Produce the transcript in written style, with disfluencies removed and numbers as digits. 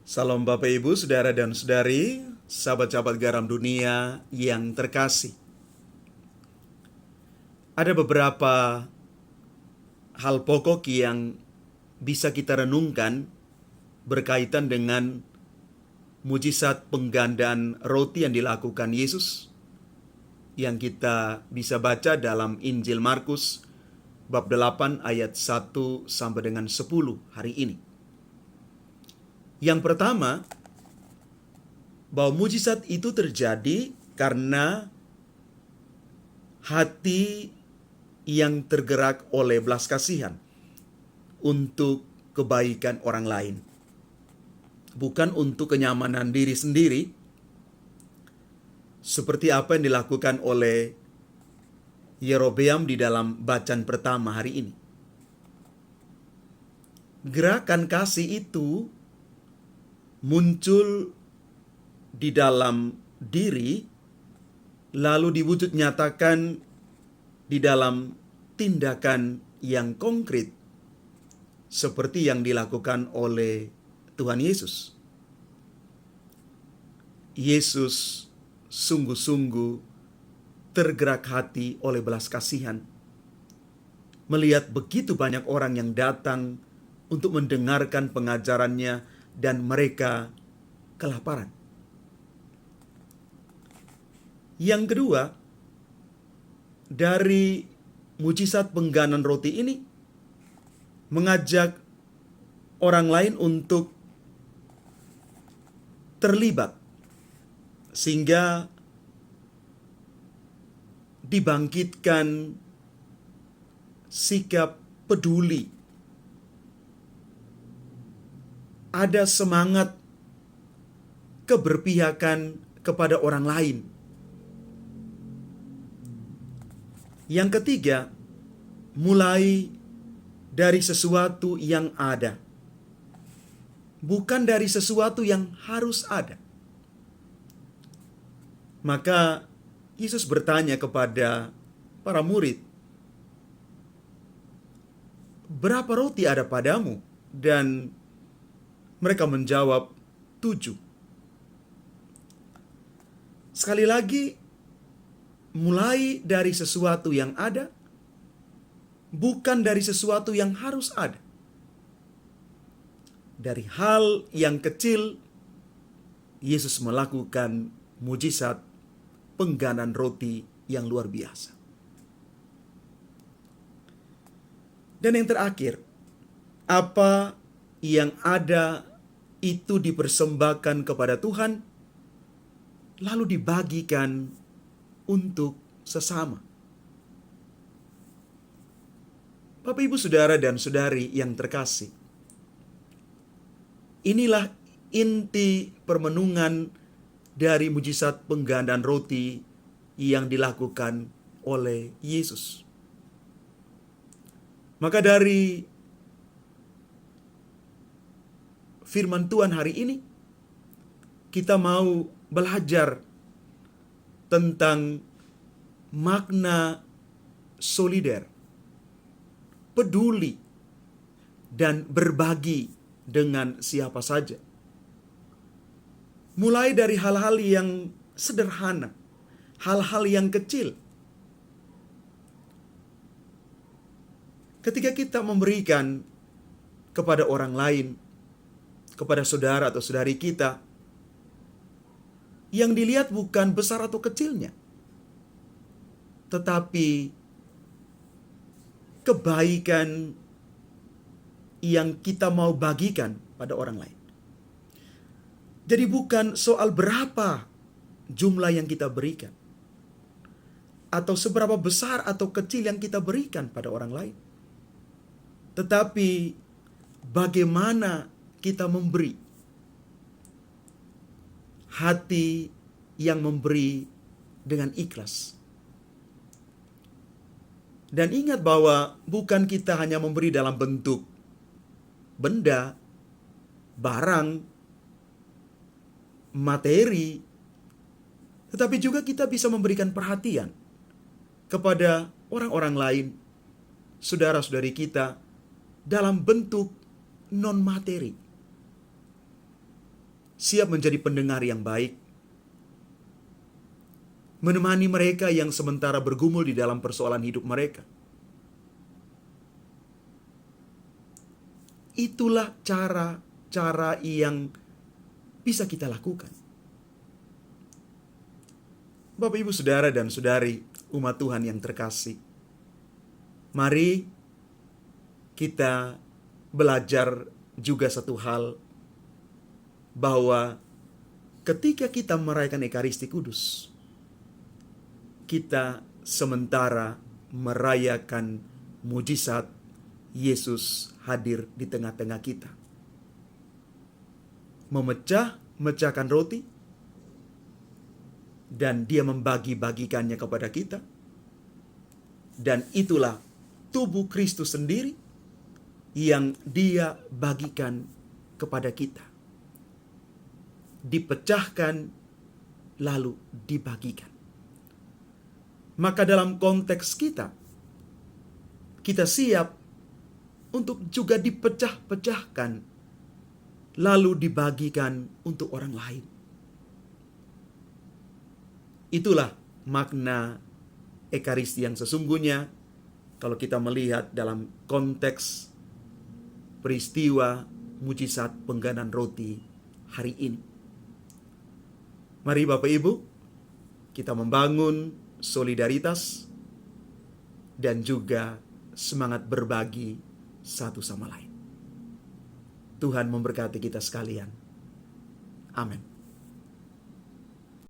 Salam Bapak Ibu, Saudara dan Saudari, sahabat-sahabat garam dunia yang terkasih. Ada beberapa hal pokok yang bisa kita renungkan berkaitan dengan mujizat penggandaan roti yang dilakukan Yesus, yang kita bisa baca dalam Injil Markus bab 8 ayat 1 sampai dengan 10 hari ini. Yang pertama, bahwa mujizat itu terjadi karena hati yang tergerak oleh belas kasihan untuk kebaikan orang lain, bukan untuk kenyamanan diri sendiri, seperti apa yang dilakukan oleh Yerobeam di dalam bacaan pertama hari ini. Gerakan kasih itu muncul di dalam diri, lalu diwujud nyatakan di dalam tindakan yang konkret, seperti yang dilakukan oleh Tuhan Yesus. Yesus sungguh-sungguh tergerak hati oleh belas kasihan, melihat begitu banyak orang yang datang untuk mendengarkan pengajarannya dan mereka kelaparan. Yang kedua, dari mujizat penggandaan roti ini mengajak orang lain untuk terlibat, sehingga dibangkitkan sikap peduli. Ada semangat keberpihakan kepada orang lain. Yang ketiga, mulai dari sesuatu yang ada, bukan dari sesuatu yang harus ada. Maka Yesus bertanya kepada para murid, "Berapa roti ada padamu?" Dan mereka menjawab, 7. Sekali lagi, mulai dari sesuatu yang ada, bukan dari sesuatu yang harus ada. Dari hal yang kecil, Yesus melakukan mujizat penggandaan roti yang luar biasa. Dan yang terakhir, apa yang ada itu dipersembahkan kepada Tuhan, lalu dibagikan untuk sesama. Bapak, Ibu, Saudara, dan Saudari yang terkasih, inilah inti permenungan dari mujizat penggandaan roti yang dilakukan oleh Yesus. Maka dari firman Tuhan hari ini, kita mau belajar tentang makna solider, peduli, dan berbagi dengan siapa saja. Mulai dari hal-hal yang sederhana, hal-hal yang kecil. Ketika kita memberikan kepada orang lain, kepada saudara atau saudari kita, yang dilihat bukan besar atau kecilnya, tetapi kebaikan yang kita mau bagikan pada orang lain. Jadi bukan soal berapa jumlah yang kita berikan, atau seberapa besar atau kecil yang kita berikan pada orang lain, tetapi bagaimana kita memberi. Hati yang memberi dengan ikhlas. Dan ingat bahwa bukan kita hanya memberi dalam bentuk benda, barang, materi, tetapi juga kita bisa memberikan perhatian kepada orang-orang lain, saudara-saudari kita, dalam bentuk non-materi. siap menjadi pendengar yang baik, menemani mereka yang sementara bergumul di dalam persoalan hidup mereka. Itulah cara-cara yang bisa kita lakukan. Bapak, Ibu, Saudara, dan Saudari, umat Tuhan yang terkasih, mari kita belajar juga satu hal, bahwa ketika kita merayakan Ekaristi Kudus, kita sementara merayakan mujizat Yesus hadir di tengah-tengah kita. Memecahkan roti, dan dia membagi-bagikannya kepada kita. Dan itulah tubuh Kristus sendiri yang dia bagikan kepada kita. Dipecahkan, lalu dibagikan. Maka dalam konteks kita siap untuk juga dipecah-pecahkan, lalu dibagikan untuk orang lain. Itulah makna Ekaristi yang sesungguhnya kalau kita melihat dalam konteks peristiwa mujizat pengganan roti hari ini. Mari Bapak Ibu, kita membangun solidaritas dan juga semangat berbagi satu sama lain. Tuhan memberkati kita sekalian. Amin.